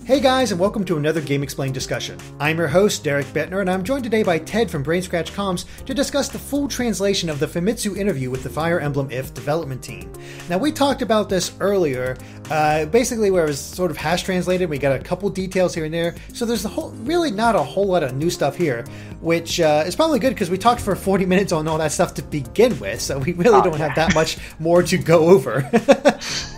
Hey guys, and welcome to another GameXplain discussion. I'm your host, Derek Bettner, and I'm joined today by Ted from Brain Scratch Comms to discuss the full translation of the Famitsu interview with the Fire Emblem If development team. Now, we talked about this earlier, basically where it was sort of hash translated. We got a couple details here and there, so there's really not a whole lot of new stuff here, which is probably good because we talked for 40 minutes on all that stuff to begin with, so we really don't have that much more to go over.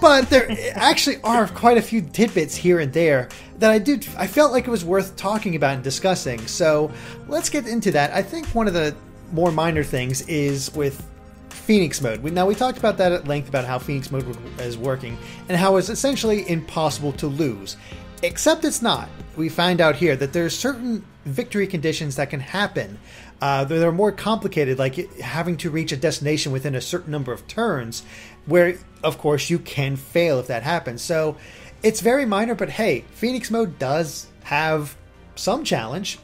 But there actually are quite a few tidbits here and there that I felt like it was worth talking about and discussing. So let's get into that. I think one of the more minor things is with Phoenix Mode. We talked about that at length, about how Phoenix Mode is working and how it's essentially impossible to lose. Except it's not. We find out here that there's certain victory conditions that can happen. They're more complicated, like having to reach a destination within a certain number of turns, where, of course, you can fail if that happens. So it's very minor, but hey, Phoenix Mode does have some challenge.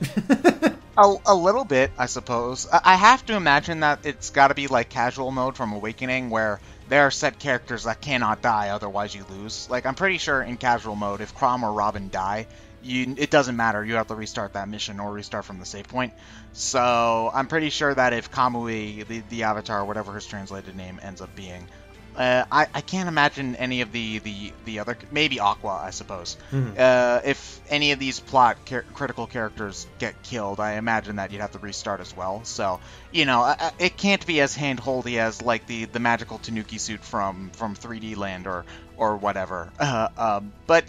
A little bit, I suppose. I have to imagine that it's got to be like casual mode from Awakening, where there are set characters that cannot die, otherwise you lose. Like, I'm pretty sure in casual mode, if Chrom or Robin die, it doesn't matter. You have to restart that mission or restart from the save point. So I'm pretty sure that if Kamui, the avatar, whatever his translated name ends up being, I can't imagine any of the other, maybe Aqua, I suppose. Mm-hmm. If any of these critical characters get killed, I imagine that you'd have to restart as well. So, it can't be as hand-holdy as like the magical Tanuki suit from 3D Land or whatever. But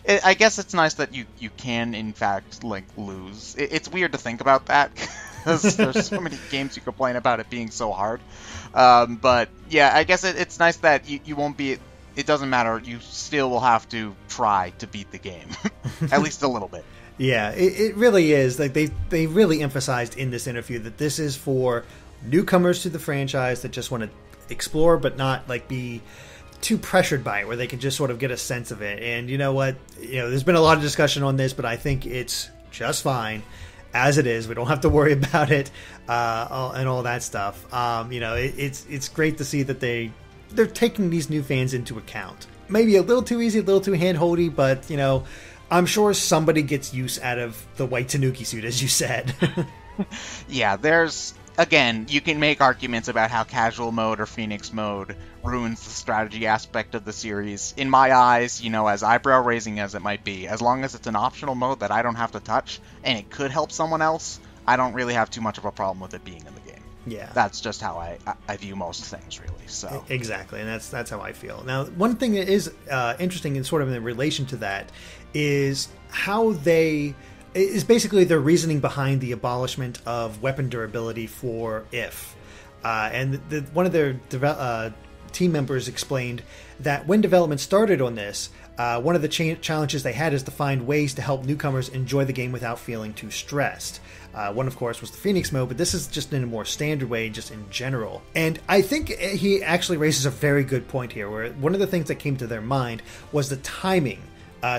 I guess it's nice that you can in fact like lose. It's weird to think about that because there's so many games you complain about it being so hard. But yeah, I guess it's nice that you won't be. It doesn't matter. You still will have to try to beat the game, at least a little bit. Yeah, it really is. Like they really emphasized in this interview that this is for newcomers to the franchise that just want to explore, but not like be too pressured by it, where they can just sort of get a sense of it. And you know what? There's been a lot of discussion on this, but I think it's just fine as it is. We don't have to worry about it and all that stuff. It's great to see that they're taking these new fans into account. Maybe a little too easy, a little too hand-holdy, but I'm sure somebody gets use out of the white Tanuki suit, as you said. Yeah, again, you can make arguments about how casual mode or Phoenix mode ruins the strategy aspect of the series. In my eyes, as eyebrow-raising as it might be, as long as it's an optional mode that I don't have to touch, and it could help someone else, I don't really have too much of a problem with it being in the game. Yeah. That's just how I view most things, really. So exactly, and that's how I feel. Now, one thing that is interesting and sort of in relation to that is how is basically their reasoning behind the abolishment of weapon durability for If. And one of their team members explained that when development started on this, one of the challenges they had is to find ways to help newcomers enjoy the game without feeling too stressed. One, of course, was the Phoenix mode, but this is just in a more standard way, just in general. And I think he actually raises a very good point here, where one of the things that came to their mind was the timing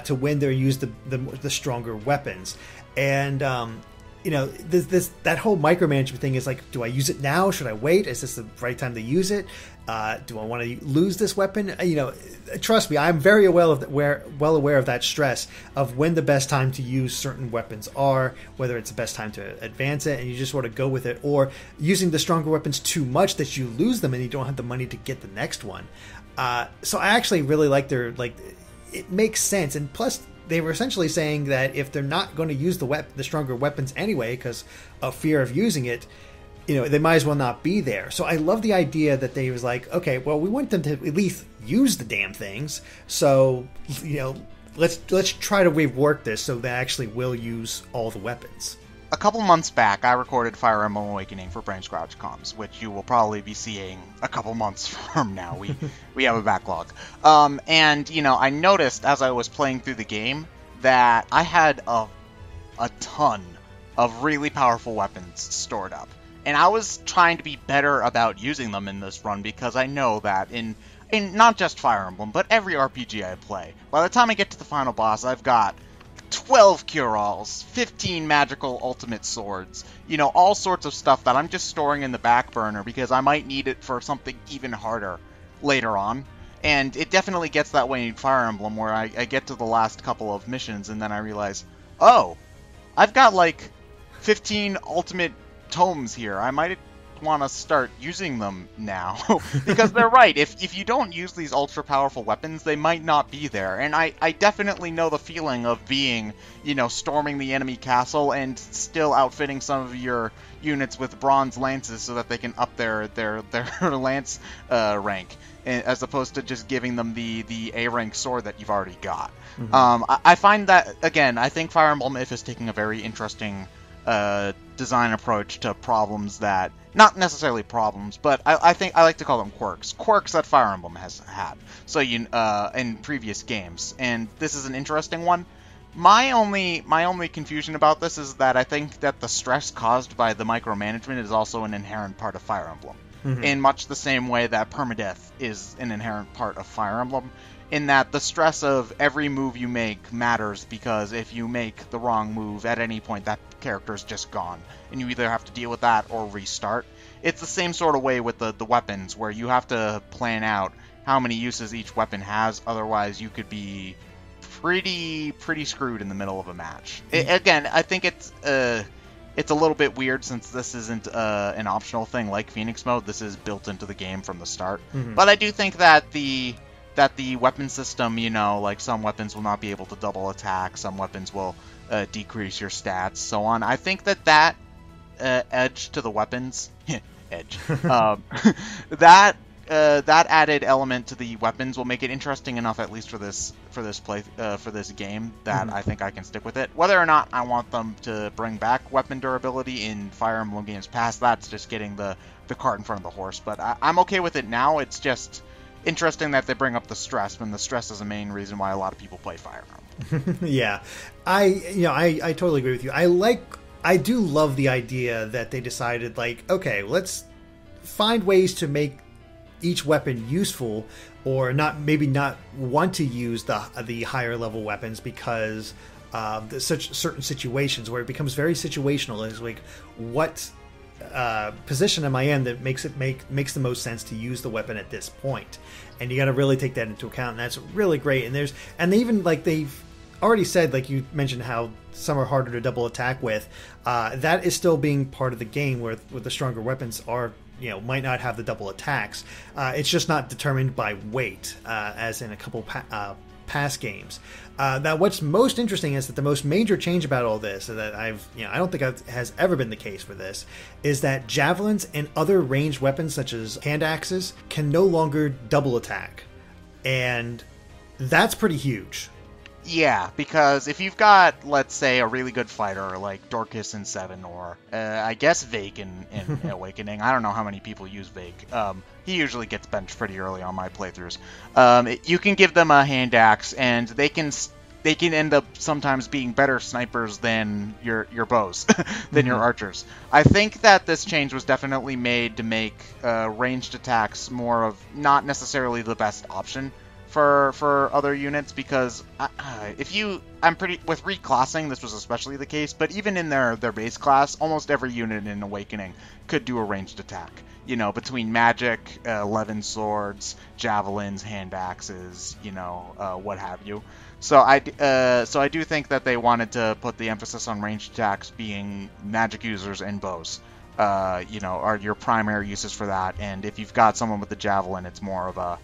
to when they use the stronger weapons. And that whole micromanagement thing is like, do I use it now? Should I wait? Is this the right time to use it? Do I want to lose this weapon? Trust me, I'm very well aware of that stress of when the best time to use certain weapons are, whether it's the best time to advance it and you just sort of go with it, or using the stronger weapons too much that you lose them and you don't have the money to get the next one. So I actually really like it makes sense. And plus, they were essentially saying that if they're not going to use the stronger weapons anyway because of fear of using it, they might as well not be there. So I love the idea that they was like, okay, well, we want them to at least use the damn things. So, let's try to rework this so they actually will use all the weapons. A couple months back, I recorded Fire Emblem Awakening for Brain Scratch Comms, which you will probably be seeing a couple months from now. We have a backlog. And, I noticed as I was playing through the game that I had a ton of really powerful weapons stored up. And I was trying to be better about using them in this run because I know that in not just Fire Emblem, but every RPG I play, by the time I get to the final boss, I've got 12 cure-alls, 15 magical ultimate swords, all sorts of stuff that I'm just storing in the back burner because I might need it for something even harder later on. And it definitely gets that way in Fire Emblem, where I get to the last couple of missions and then I realize, oh, I've got like 15 ultimate tomes here. I might want to start using them now. Because they're right, if you don't use these ultra powerful weapons, they might not be there. And I definitely know the feeling of being, storming the enemy castle and still outfitting some of your units with bronze lances so that they can up their lance rank, as opposed to just giving them the A rank sword that you've already got. Mm-hmm. I find that, again, I think Fire Emblem If is taking a very interesting design approach to problems that, not necessarily problems, but I think I like to call them quirks that Fire Emblem has had in previous games, and this is an interesting one. My only confusion about this is that I think that the stress caused by the micromanagement is also an inherent part of Fire Emblem, mm-hmm. in much the same way that permadeath is an inherent part of Fire Emblem, in that the stress of every move you make matters, because if you make the wrong move at any point, that character is just gone, and you either have to deal with that or restart. It's the same sort of way with the weapons, where you have to plan out how many uses each weapon has, otherwise you could be pretty screwed in the middle of a match. Again, I think it's a little bit weird since this isn't an optional thing like Phoenix Mode. This is built into the game from the start. Mm-hmm. But I do think that the weapon system, like some weapons will not be able to double attack, some weapons will decrease your stats, so on. I think that edge to the weapens, edge, that added element to the weapons will make it interesting enough, at least for this game, that mm-hmm. I think I can stick with it. Whether or not I want them to bring back weapon durability in Fire Emblem games past, that's just getting the cart in front of the horse. But I'm okay with it now. It's just interesting that they bring up the stress, when the stress is the main reason why a lot of people play Fire Emblem. Yeah, I totally agree with you. I do love the idea that they decided, like, okay, let's find ways to make each weapon useful, or maybe not want to use the higher level weapons because there's such certain situations where it becomes very situational. It's like, what position am I in that makes the most sense to use the weapon at this point, and you got to really take that into account, and that's really great. And they even, like, they've already said, like you mentioned, how some are harder to double attack with. That is still being part of the game, where the stronger weapons are, might not have the double attacks. It's just not determined by weight, as in a couple past games. Now, what's most interesting is that the most major change about all this, that I don't think has ever been the case for this, is that javelins and other ranged weapons such as hand axes can no longer double attack, and that's pretty huge. Yeah, because if you've got, let's say, a really good fighter like Dorcas in 7, or I guess Vake in Awakening. I don't know how many people use Vake. He usually gets benched pretty early on my playthroughs. You can give them a hand axe, and they can end up sometimes being better snipers than your bows, than mm-hmm. your archers. I think that this change was definitely made to make ranged attacks more of not necessarily the best option for other units, because with reclassing, this was especially the case, but even in their base class, almost every unit in Awakening could do a ranged attack, between magic, Levin swords, javelins, hand axes, what have you. So I do think that they wanted to put the emphasis on ranged attacks being magic users and bows, are your primary uses for that. And if you've got someone with the javelin, it's more of a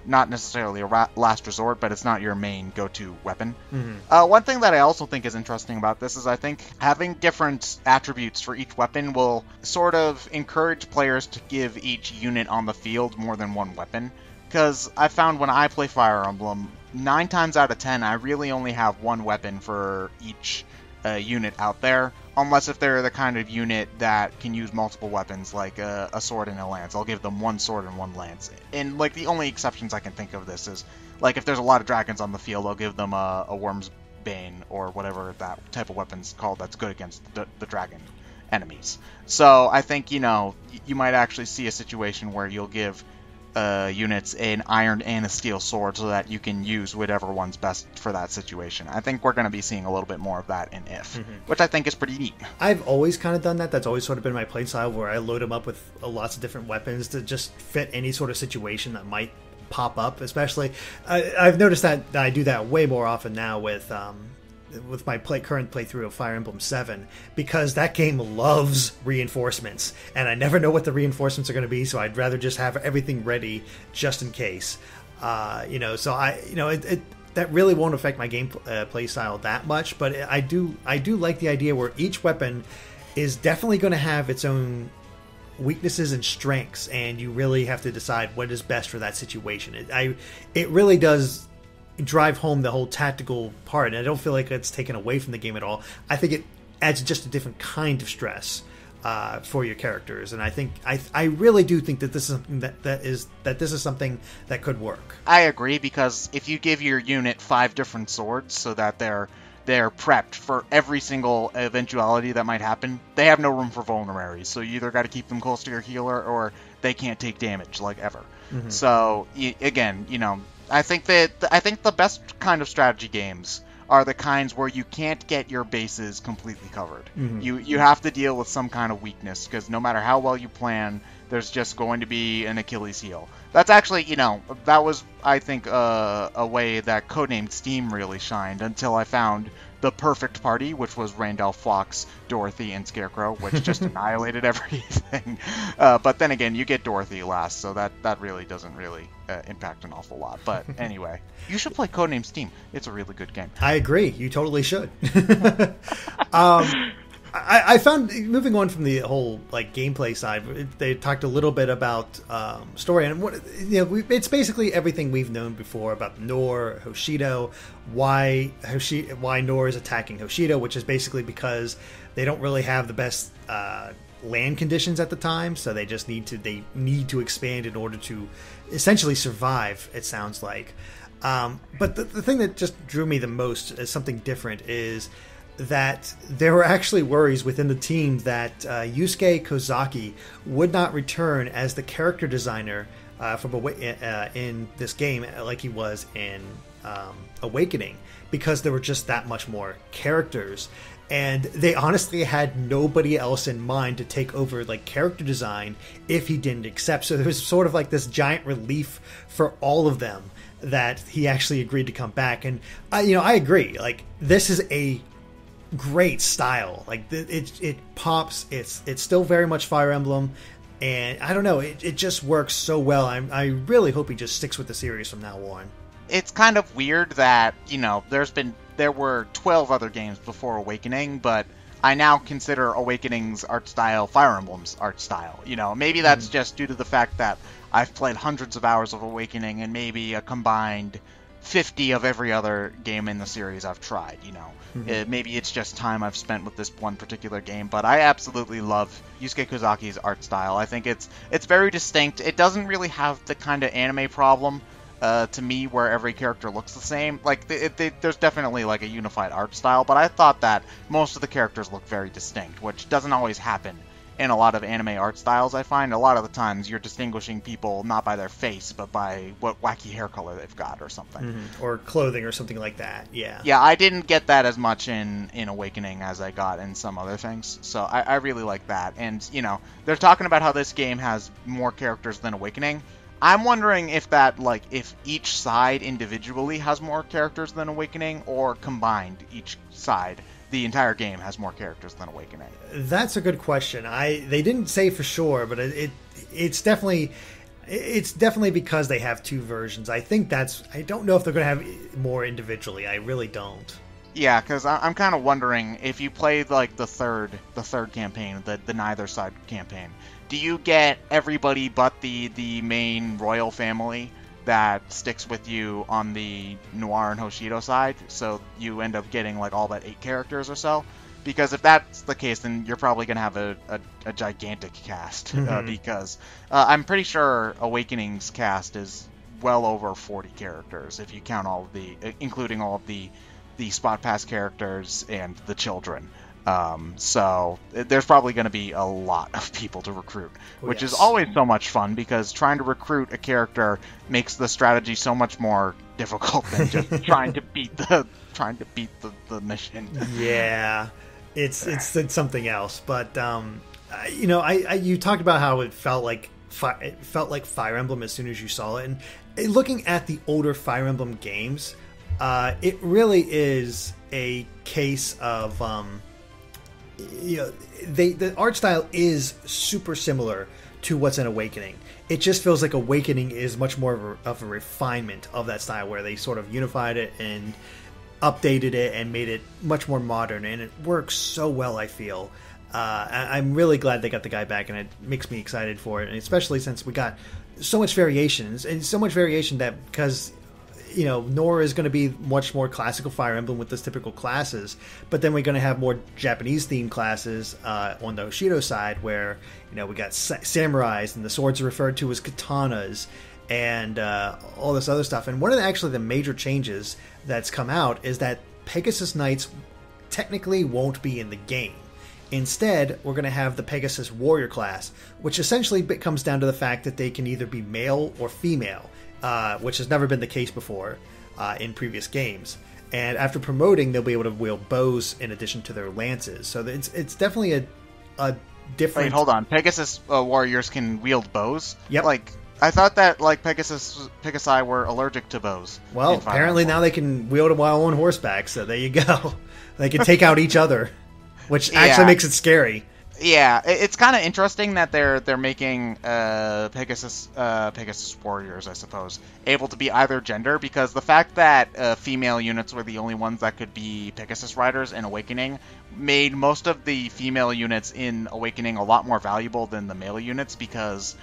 not necessarily a last resort, but it's not your main go-to weapon. Mm-hmm. One thing that I also think is interesting about this is I think having different attributes for each weapon will sort of encourage players to give each unit on the field more than one weapon. Because I found when I play Fire Emblem, 9 times out of 10, I really only have one weapon for each unit out there, unless if they're the kind of unit that can use multiple weapons, like a sword and a lance. I'll give them one sword and one lance. And like the only exceptions I can think of this is, like, if there's a lot of dragons on the field, I'll give them a Worm's Bane or whatever that type of weapon's called that's good against the dragon. enemies. So I think, you might actually see a situation where you'll give units an iron and a steel sword so that you can use whatever one's best for that situation. I think we're going to be seeing a little bit more of that in If, which I think is pretty neat. I've always kind of done that. That's always sort of been my playstyle, where I load them up with lots of different weapons to just fit any sort of situation that might pop up. Especially, I've noticed that I do that way more often now with my current playthrough of Fire Emblem 7, because that game loves reinforcements, and I never know what the reinforcements are going to be, so I'd rather just have everything ready just in case. So that really won't affect my game play style that much, but I do like the idea where each weapon is definitely going to have its own weaknesses and strengths, and you really have to decide what is best for that situation. It really does drive home the whole tactical part, and I don't feel like it's taken away from the game at all. I think it adds just a different kind of stress for your characters, and I really do think that this is something this is something that could work. I agree, because if you give your unit 5 different swords so that they're prepped for every single eventuality that might happen, they have no room for vulneraries. So you either got to keep them close to your healer, or they can't take damage like ever. So again, I think the best kind of strategy games are the kinds where you can't get your bases completely covered. You have to deal with some kind of weakness, because no matter how well you plan, there's just going to be an Achilles heel. That's actually, that was, I think, a way that Codenamed Steam really shined, until I found the perfect party, which was Randall, Fox, Dorothy, and Scarecrow, which just annihilated everything. But then again, you get Dorothy last, so that really doesn't impact an awful lot. But anyway, you should play Codenamed Steam. It's a really good game. I agree. You totally should. I found, moving on from the whole gameplay side, they talked a little bit about story, and it's basically everything we've known before about Nor, Hoshido, why Nor is attacking Hoshido, which is basically because they don't really have the best land conditions at the time, so they just need to expand in order to essentially survive, it sounds like. But the thing that just drew me the most as something different is that there were actually worries within the team that Yusuke Kozaki would not return as the character designer in this game like he was in Awakening, because there were just that much more characters, and they honestly had nobody else in mind to take over character design if he didn't accept. So there was sort of this giant relief for all of them that he actually agreed to come back. And I agree, this is a great style. It pops. It's still very much Fire Emblem, and I don't know, it just works so well. I really hope he just sticks with the series from now on. It's kind of weird that there were 12 other games before Awakening, but I now consider Awakening's art style Fire Emblem's art style. Maybe that's just due to the fact that I've played hundreds of hours of Awakening, and maybe a combined 50 of every other game in the series I've tried. Maybe it's just time I've spent with this one particular game, but I absolutely love Yusuke Kozaki's art style. I think it's very distinct. It doesn't really have the kind of anime problem to me where every character looks the same. There's definitely a unified art style, but I thought that most of the characters look very distinct, which doesn't always happen in a lot of anime art styles. I find a lot of the times you're distinguishing people not by their face, but by what wacky hair color they've got or something. Or clothing or something like that, yeah. Yeah, I didn't get that as much in Awakening as I got in some other things, so I really like that. And, they're talking about how this game has more characters than Awakening. I'm wondering if if each side individually has more characters than Awakening, or combined each side, the entire game has more characters than Awakening. That's a good question. They didn't say for sure, but it's definitely because they have two versions. I don't know if they're going to have more individually. I really don't. Yeah, because I'm kind of wondering if you play the third campaign, the neither side campaign. Do you get everybody but the main royal family that sticks with you on the Noir and Hoshido side? So you end up getting all but 8 characters or so? Because if that's the case, then you're probably going to have a gigantic cast. Because I'm pretty sure Awakening's cast is well over 40 characters, if you count including all of the Spot Pass characters and the children. So there's probably going to be a lot of people to recruit, which yes. is always so much fun because trying to recruit a character makes the strategy so much more difficult than just trying to beat the mission. Yeah, it's something else. But you talked about how it felt like Fire Emblem as soon as you saw it, and looking at the older Fire Emblem games, it really is a case of the art style is super similar to what's in Awakening. It just feels like Awakening is much more of a refinement of that style, where they sort of unified it and updated it and made it much more modern, and it works so well, I feel. I'm really glad they got the guy back, and it makes me excited for it, and especially since we got so much variations, and so much variation that because Nora is going to be much more classical Fire Emblem with those typical classes, but then we're going to have more Japanese themed classes on the Hoshido side, where we got samurais, and the swords are referred to as katanas, and all this other stuff. And one of the major changes that's come out is that Pegasus Knights technically won't be in the game. Instead, we're going to have the Pegasus Warrior class, which essentially comes down to the fact that they can either be male or female, which has never been the case before in previous games. And after promoting, they'll be able to wield bows in addition to their lances. So it's definitely a different... Wait, hold on. Pegasus warriors can wield bows? Yep. I thought that Pegasi were allergic to bows. Well, apparently now they can wield them while on horseback, so there you go. They can take out each other, which actually makes it scary. Yeah, it's kind of interesting that they're making Pegasus warriors, I suppose, able to be either gender, because the fact that female units were the only ones that could be Pegasus riders in Awakening made most of the female units in Awakening a lot more valuable than the male units, because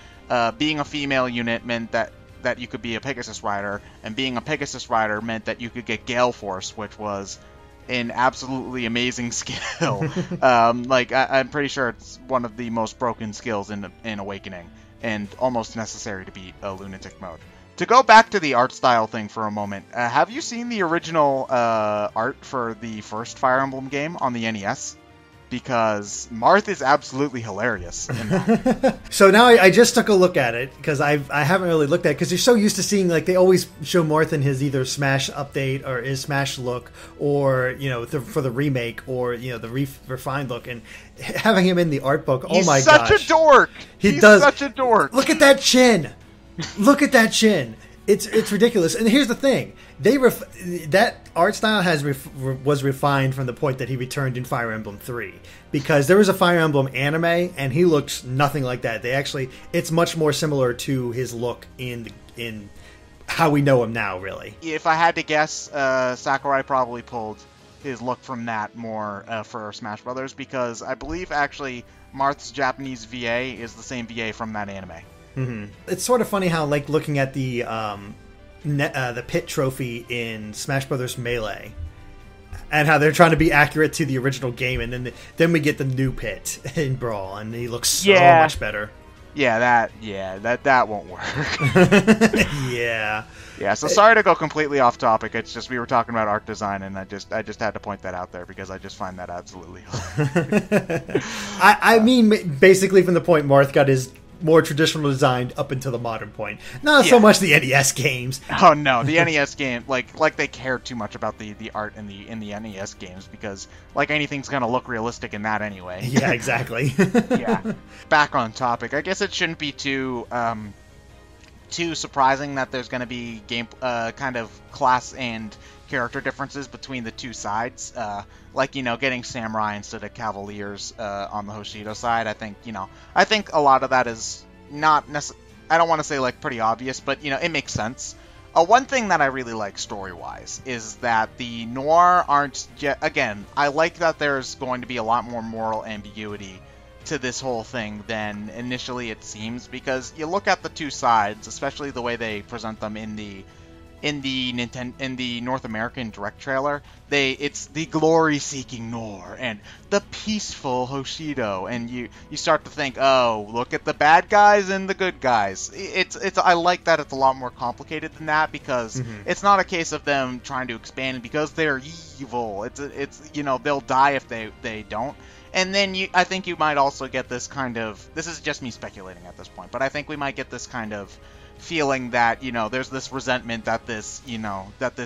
being a female unit meant that you could be a Pegasus rider, and being a Pegasus rider meant that you could get Gale Force, which was an absolutely amazing skill. I'm pretty sure it's one of the most broken skills in Awakening, and almost necessary to beat a Lunatic mode. To go back to the art style thing for a moment, have you seen the original art for the first Fire Emblem game on the NES? Because Marth is absolutely hilarious in that. So now I just took a look at it, because I haven't really looked at it, because you're so used to seeing, they always show Marth in his either Smash update or his Smash look, or for the remake, or the refined look, and having him in the art book. Oh my gosh, he's such a dork. He's such a dork. Look at that chin. Look at that chin. It's ridiculous. And here's the thing: that art style was refined from the point that he returned in Fire Emblem 3, because there was a Fire Emblem anime and he looks nothing like that. It's much more similar to his look in how we know him now, really. If I had to guess, Sakurai probably pulled his look from that more for Smash Brothers, because I believe actually Marth's Japanese VA is the same VA from that anime. Mm-hmm. It's sort of funny how, looking at the pit trophy in Smash Brothers Melee, and how they're trying to be accurate to the original game, and then we get the new pit in Brawl, and he looks so much better. That won't work. Yeah. Yeah, so sorry to go completely off topic. It's just we were talking about art design, and I just had to point that out there because I just find that absolutely hilarious. I mean, basically from the point Marth got his more traditional design up until the modern point. Not so much the NES games. Oh no, the NES game, like they cared too much about the art in the NES games, because anything's gonna look realistic in that anyway. Yeah, exactly. Yeah. Back on topic. I guess it shouldn't be too surprising that there's gonna be kind of class and character differences between the two sides. Getting samurai instead of cavaliers on the Hoshido side. I think a lot of that is not I don't want to say pretty obvious, but it makes sense. One thing that I really like story-wise is that the Noir aren't again, I like that there's going to be a lot more moral ambiguity to this whole thing than initially it seems, because you look at the two sides, especially the way they present them in the in the North American direct trailer, it's the glory-seeking Nor and the peaceful Hoshido, and you start to think, oh, look at the bad guys and the good guys. I like that it's a lot more complicated than that, because it's not a case of them trying to expand because they're evil. It's they'll die if they don't. And then I think you might also get this kind of, this is just me speculating at this point, but I think we might get this kind of feeling that, there's this resentment that this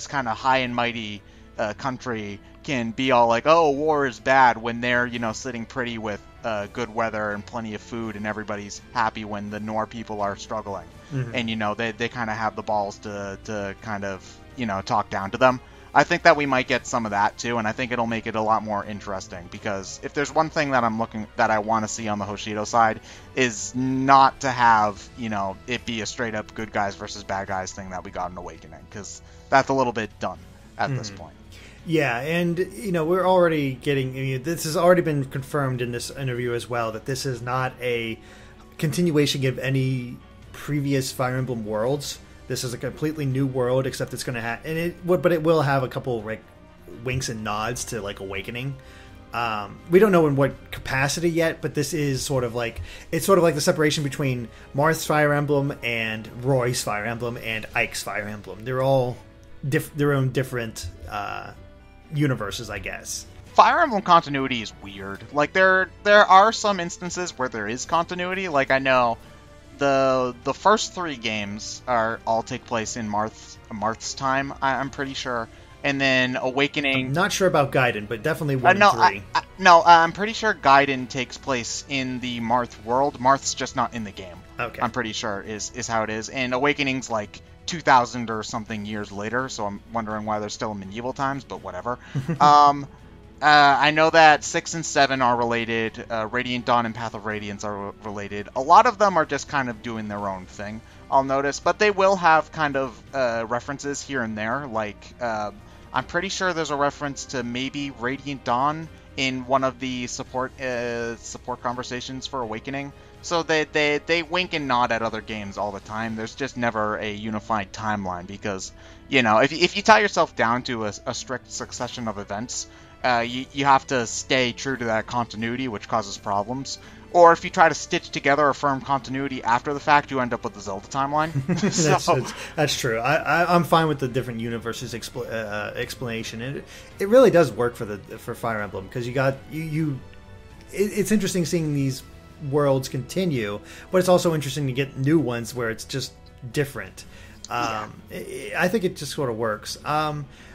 kind of high and mighty country can be all like, oh, war is bad, when they're, sitting pretty with good weather and plenty of food, and everybody's happy when the Nor people are struggling. And, they kind of have the balls to kind of, talk down to them. I think that we might get some of that too, and I think it'll make it a lot more interesting, because if there's one thing that I want to see on the Hoshido side, is not to have, it be a straight up good guys versus bad guys thing that we got in Awakening, because that's a little bit done at this point. Yeah, and we're already getting, this has already been confirmed in this interview as well, that this is not a continuation of any previous Fire Emblem worlds. This is a completely new world, except it's going to have, but it will have a couple like winks and nods to like Awakening. We don't know in what capacity yet, but this is sort of like the separation between Marth's Fire Emblem and Roy's Fire Emblem and Ike's Fire Emblem. They're all their own different universes, I guess. Fire Emblem continuity is weird. Like there are some instances where there is continuity. Like I know the first 3 games all take place in Marth's time, I'm pretty sure, and then Awakening. I'm not sure about Gaiden, but definitely 1 and 3. I'm pretty sure Gaiden takes place in the Marth world. Marth's just not in the game. Okay, I'm pretty sure is how it is, and Awakening's like 2,000 or something years later, so I'm wondering why they're still in medieval times, but whatever. I know that 6 and 7 are related, Radiant Dawn and Path of Radiance are related. A lot of them are just kind of doing their own thing, I'll notice, but they will have kind of references here and there, like, I'm pretty sure there's a reference to maybe Radiant Dawn in one of the support conversations for Awakening. So they wink and nod at other games all the time. There's just never a unified timeline, because, if you tie yourself down to a strict succession of events, you have to stay true to that continuity, which causes problems. Or if you try to stitch together a firm continuity after the fact, you end up with the Zelda timeline. That's true. I'm fine with the different universes explanation. It really does work for Fire Emblem, because it's interesting seeing these worlds continue, but it's also interesting to get new ones where it's just different. I think it just sort of works.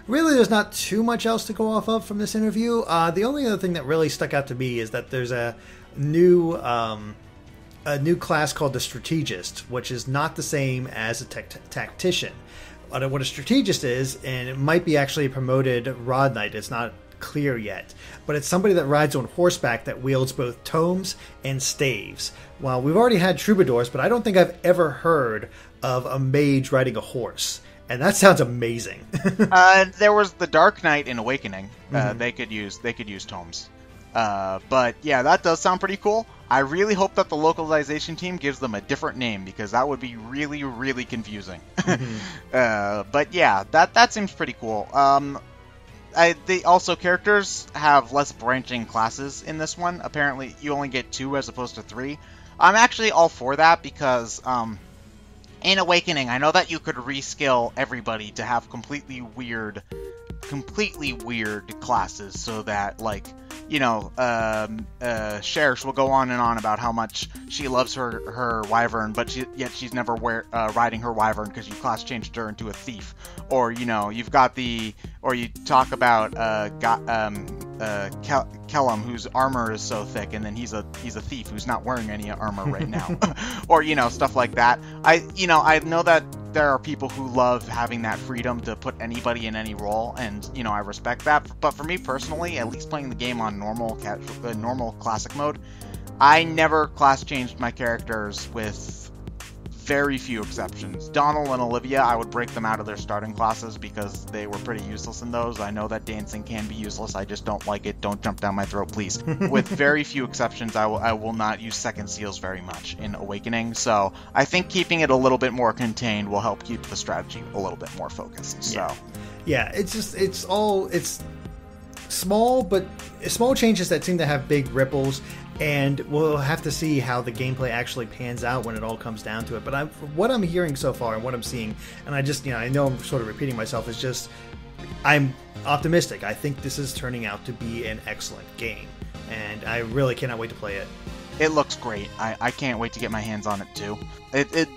Really, there's not too much else to go off of from this interview. The only other thing that really stuck out to me is that there's a new class called the Strategist, which is not the same as a tactician. What a Strategist is, and it might be actually a promoted Rod Knight, it's not clear yet, but it's somebody that rides on horseback that wields both tomes and staves. Well, we've already had troubadours, but I don't think I've ever heard of a mage riding a horse. And that sounds amazing. There was the Dark Knight in Awakening. They could use tomes. But yeah, that does sound pretty cool. I really hope that the localization team gives them a different name, because that would be really, really confusing. But yeah, that seems pretty cool. Also, characters have less branching classes in this one. Apparently, you only get 2 as opposed to 3. I'm actually all for that, because in Awakening, I know that you could reskill everybody to have completely weird classes, so that, like, Cherish will go on and on about how much she loves her wyvern, but yet she's never riding her wyvern because you class changed her into a thief. Or, you've got or you talk about Kellum, whose armor is so thick, and then he's a thief who's not wearing any armor right now. Or, stuff like that. I know that there are people who love having that freedom to put anybody in any role, and I respect that. But for me personally, at least playing the game on normal classic mode, I never class changed my characters with very few exceptions. Donald and Olivia, I would break them out of their starting classes because they were pretty useless in those. I know that dancing can be useless. I just don't like it. Don't jump down my throat, please. With very few exceptions, I will not use second seals very much in Awakening. So I think keeping it a little bit more contained will help keep the strategy a little bit more focused. So yeah, it's small changes that seem to have big ripples, and we'll have to see how the gameplay actually pans out when it all comes down to it. But what I'm hearing so far and what I'm seeing, and I know I'm sort of repeating myself, is just I'm optimistic. I think this is turning out to be an excellent game, and I really cannot wait to play it. It looks great. I can't wait to get my hands on it too.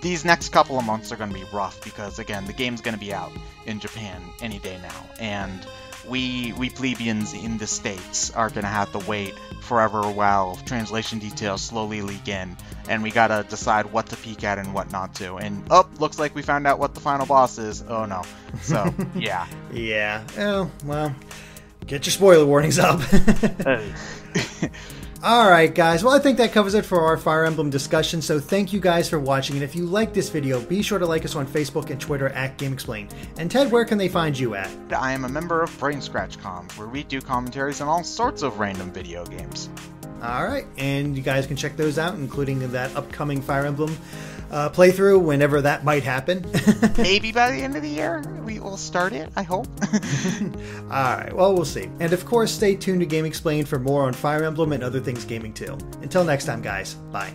These next couple of months are going to be rough because, again, the game's going to be out in Japan any day now, and we plebeians in the States are going to have to wait forever while translation details slowly leak in, and we got to decide what to peek at and what not to. And, looks like we found out what the final boss is. Oh, no. So, yeah. Yeah. Oh, well, get your spoiler warnings up. Alright guys, well I think that covers it for our Fire Emblem discussion, so thank you guys for watching, and if you like this video, be sure to like us on Facebook and Twitter at GameXplain. And Ted, where can they find you at? I am a member of Brain Scratch Comms, where we do commentaries on all sorts of random video games. Alright, and you guys can check those out, including that upcoming Fire Emblem playthrough, whenever that might happen. Maybe by the end of the year, we will start it, I hope. Alright, well, we'll see. And of course, stay tuned to GameXplain for more on Fire Emblem and other things gaming too. Until next time, guys. Bye.